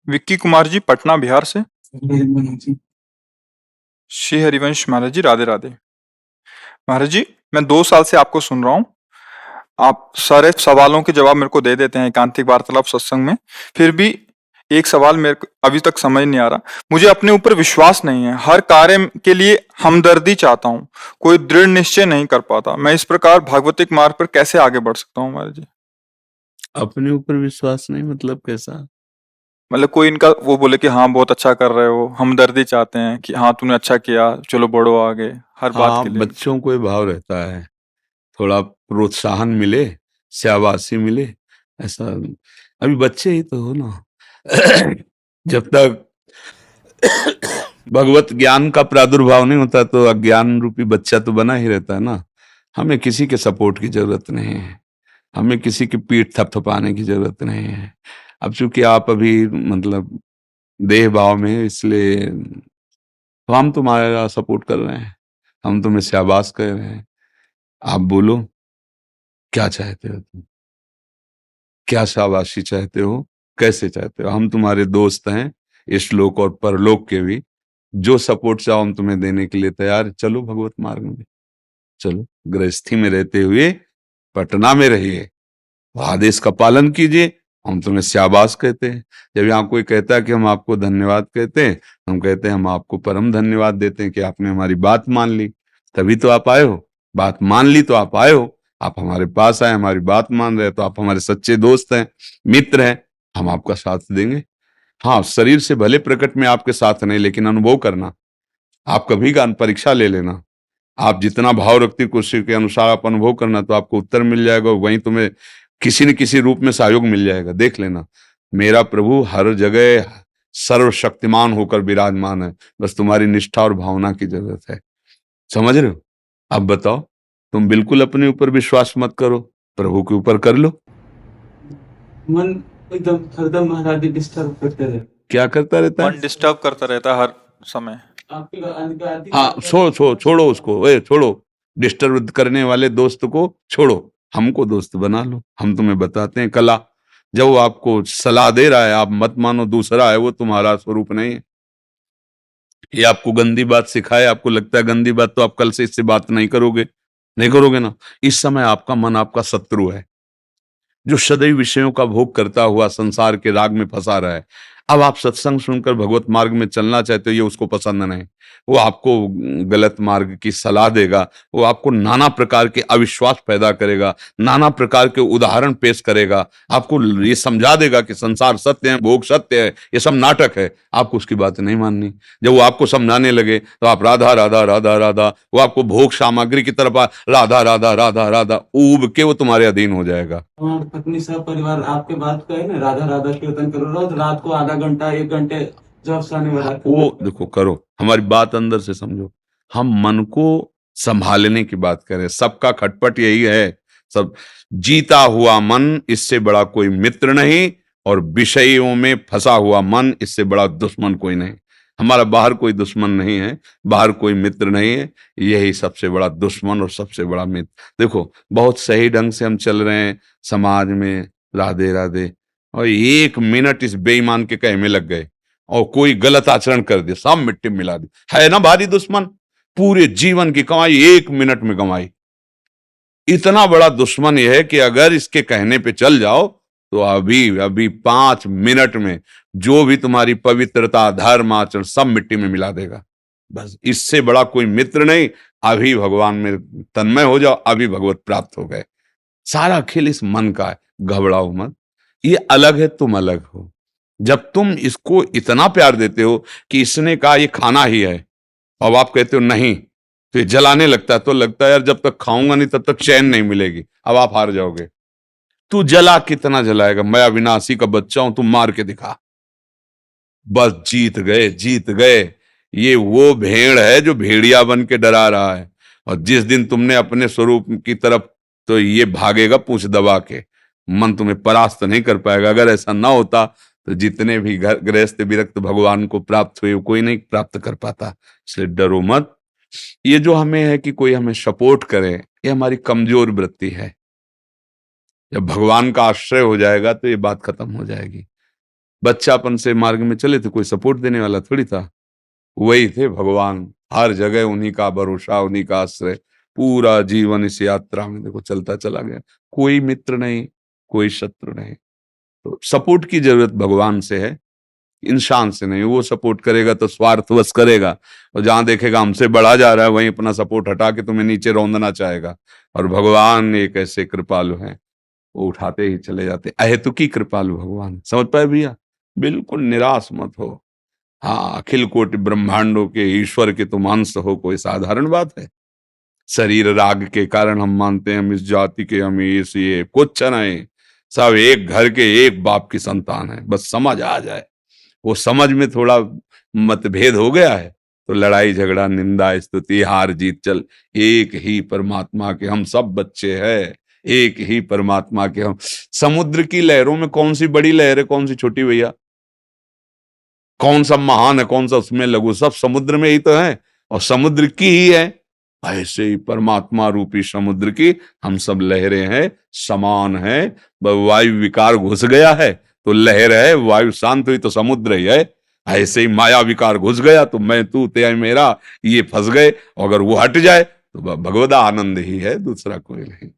विक्की कुमार जी, पटना बिहार से। जी। श्री हरिवंश महाराज जी, राधे राधे। महाराज जी, मैं 2 साल से आपको सुन रहा हूँ। आप सारे सवालों के जवाब मेरे को दे देते हैं एकांतिक वार्तालाप सत्संग में। फिर भी एक सवाल मेरे को अभी तक समझ नहीं आ रहा। मुझे अपने ऊपर विश्वास नहीं है। हर कार्य के लिए हमदर्दी चाहता हूँ, कोई दृढ़ निश्चय नहीं कर पाता। मैं इस प्रकार भागवतिक मार्ग पर कैसे आगे बढ़ सकता हूँ महाराज जी? अपने ऊपर विश्वास नहीं मतलब कैसा? मतलब कोई इनका वो बोले कि हाँ बहुत अच्छा कर रहे हो, हमदर्दी चाहते हैं कि हाँ तूने अच्छा किया, चलो बढ़ो आगे, हर बात हाँ, के लिए। बच्चों को ये भाव रहता है, थोड़ा प्रोत्साहन मिले, शाबाशी मिले, ऐसा। अभी बच्चे ही तो हो ना। जब तक भगवत ज्ञान का प्रादुर्भाव नहीं होता तो अज्ञान रूपी बच्चा तो बना ही रहता है ना। हमें किसी के सपोर्ट की जरूरत नहीं है, हमें किसी की पीठ थपथपाने की जरूरत नहीं है। अब चूंकि आप अभी मतलब देह भाव में हैं, इसलिए तो हम तुम्हारा सपोर्ट कर रहे हैं, हम तुम्हें शाबाश कर रहे हैं। आप बोलो क्या चाहते हो तुम, क्या शाबाशी चाहते हो, कैसे चाहते हो? हम तुम्हारे दोस्त हैं, इस लोक और परलोक के भी। जो सपोर्ट चाहो हम तुम्हें देने के लिए तैयार हैं। चलो भगवत मार्ग में चलो, गृहस्थी में रहते हुए पटना में रहिए, आदेश का पालन कीजिए, हम तुम्हें शाबाश कहते हैं। जब यहाँ कोई कहता है कि हम आपको धन्यवाद कहते हैं, हम कहते हैं हम आपको परम धन्यवाद देते हैं कि आपने हमारी बात मान ली, तभी तो आप आए हो। बात मान ली तो आप आए हो, आप हमारे पास आए, हमारी बात मान रहे, तो आप हमारे सच्चे दोस्त हैं, मित्र हैं, हम आपका साथ देंगे। हाँ, शरीर से भले प्रकट में आपके साथ नहीं, लेकिन अनुभव करना, आप कभी का परीक्षा ले लेना। आप जितना भाव रखती कुर्सी के अनुसार आप अनुभव करना, तो आपको उत्तर मिल जाएगा, वहीं तुम्हें किसी न किसी रूप में सहयोग मिल जाएगा। देख लेना, मेरा प्रभु हर जगह सर्वशक्तिमान होकर विराजमान है, बस तुम्हारी निष्ठा और भावना की जरूरत है। समझ रहे हो? अब बताओ, तुम बिल्कुल अपने ऊपर विश्वास मत करो, प्रभु के ऊपर कर लो। मन एकदम हरदम महाराज डिस्टर्ब करते रहे। क्या करता रहता है? मन डिस्टर्ब करता रहता है हर समय। हाँ, छोड़ो उसको, छोड़ो, डिस्टर्ब करने वाले दोस्त को छोड़ो, हमको दोस्त बना लो। हम तुम्हें बताते हैं कला, जब वो आपको सलाह दे रहा है आप मत मानो, दूसरा है वो तुम्हारा स्वरूप नहीं है। ये आपको गंदी बात सिखाए, आपको लगता है गंदी बात, तो आप कल से इससे बात नहीं करोगे, नहीं करोगे ना। इस समय आपका मन आपका शत्रु है, जो सदैव विषयों का भोग करता हुआ संसार के राग में फंसा रहा है। अब आप सत्संग सुनकर भगवत मार्ग में चलना चाहते हो, ये उसको पसंद नहीं। वो आपको गलत मार्ग की सलाह देगा, वो आपको नाना प्रकार के अविश्वास पैदा करेगा, नाना प्रकार के उदाहरण पेश करेगा, आपको ये समझा देगा कि संसार सत्य है, भोग सत्य है, ये सब नाटक है। आपको उसकी बात नहीं माननी। जब वो आपको समझाने लगे तो आप राधा राधा राधा राधा, वो आपको भोग सामग्री की तरफ राधा राधा राधा राधा ऊब के वो तुम्हारे अधीन हो जाएगा। हमारे पत्नी सब परिवार आपके बात कहे ना, राधा राधा कीर्तन करो रोज रात को आधा घंटा 1 घंटे जब साने वाला वो देखो करो, हमारी बात अंदर से समझो। हम मन को संभालने की बात करें, सबका खटपट यही है। सब जीता हुआ मन, इससे बड़ा कोई मित्र नहीं, और विषयों में फंसा हुआ मन, इससे बड़ा दुश्मन कोई नहीं। हमारा बाहर कोई दुश्मन नहीं है, बाहर कोई मित्र नहीं है, यही सबसे बड़ा दुश्मन और सबसे बड़ा मित्र। देखो, बहुत सही ढंग से हम चल रहे हैं समाज में, राधे राधे, और 1 मिनट इस बेईमान के कहे में लग गए और कोई गलत आचरण कर दे, सब मिट्टी में मिला दे। है ना भारी दुश्मन, पूरे जीवन की कमाई 1 मिनट में कमाई। इतना बड़ा दुश्मन यह है कि अगर इसके कहने पे चल जाओ तो अभी अभी 5 मिनट में जो भी तुम्हारी पवित्रता, धर्म, आचरण सब मिट्टी में मिला देगा। बस इससे बड़ा कोई मित्र नहीं। अभी भगवान में तन्मय हो जाओ, अभी भगवत प्राप्त हो गए। सारा खेल इस मन का है, घबराओ मत। ये अलग है, तुम अलग हो। जब तुम इसको इतना प्यार देते हो कि इसने कहा ये खाना ही है, और आप कहते हो नहीं, तो ये जलाने लगता है, तो लगता है यार जब तक खाऊंगा नहीं तब तक चैन नहीं मिलेगी। अब आप हार जाओगे। तू जला कितना जलाएगा, मैं अविनाशी का बच्चा हूं, तू मार के दिखा। बस जीत गए, जीत गए। ये वो भेड़ है जो भेड़िया बन के डरा रहा है, और जिस दिन तुमने अपने स्वरूप की तरफ, तो ये भागेगा पूंछ दबा के। मन तुम्हें परास्त नहीं कर पाएगा। अगर ऐसा ना होता तो जितने भी घर गृहस्थ विरक्त भगवान को प्राप्त हुए, कोई नहीं प्राप्त कर पाता। इसलिए डरो मत। ये जो हमें है कि कोई हमें सपोर्ट करे, ये हमारी कमजोर वृत्ति है। जब भगवान का आश्रय हो जाएगा तो ये बात खत्म हो जाएगी। बच्चापन से मार्ग में चले थे, कोई सपोर्ट देने वाला थोड़ी था। वही थे भगवान, हर जगह उन्हीं का भरोसा, उन्हीं का आश्रय। पूरा जीवन इस यात्रा में देखो चलता चला गया, कोई मित्र नहीं, कोई शत्रु नहीं। तो सपोर्ट की जरूरत भगवान से है, इंसान से नहीं। वो सपोर्ट करेगा तो स्वार्थवश करेगा, और जहां देखेगा हमसे बढ़ा जा रहा है वहीं अपना सपोर्ट हटा के तुम्हें नीचे रौंदना चाहेगा। और भगवान एक ऐसे कृपालु हैं, वो उठाते ही चले जाते। अहेतुकी कृपालु भगवान, समझ पाए भैया? बिल्कुल निराश मत हो। हाँ, अखिल कोटि ब्रह्मांडों के ईश्वर के तुम अंश हो, कोई साधारण बात है? शरीर राग के कारण हम मानते हैं हम इस जाति के, हम ये कुछ नहीं। सब एक घर के एक बाप की संतान है, बस समझ आ जाए। वो समझ में थोड़ा मतभेद हो गया है तो लड़ाई झगड़ा निंदा स्तुति हार जीत चल, एक ही परमात्मा के हम सब बच्चे हैं, एक ही परमात्मा के हम। समुद्र की लहरों में कौन सी बड़ी लहर है, कौन सी छोटी भैया? कौन सा महान है, कौन सा उसमें लघु? सब समुद्र में ही तो है, और समुद्र की ही है। ऐसे ही परमात्मा रूपी समुद्र की हम सब लहरें हैं, समान है। वायु विकार घुस गया है तो लहर है, वायु शांत हुई तो समुद्र ही है। ऐसे ही माया विकार घुस गया तो मैं तू ते मेरा ये फंस गए, अगर वो हट जाए तो भगवदा आनंद ही है, दूसरा कोई नहीं।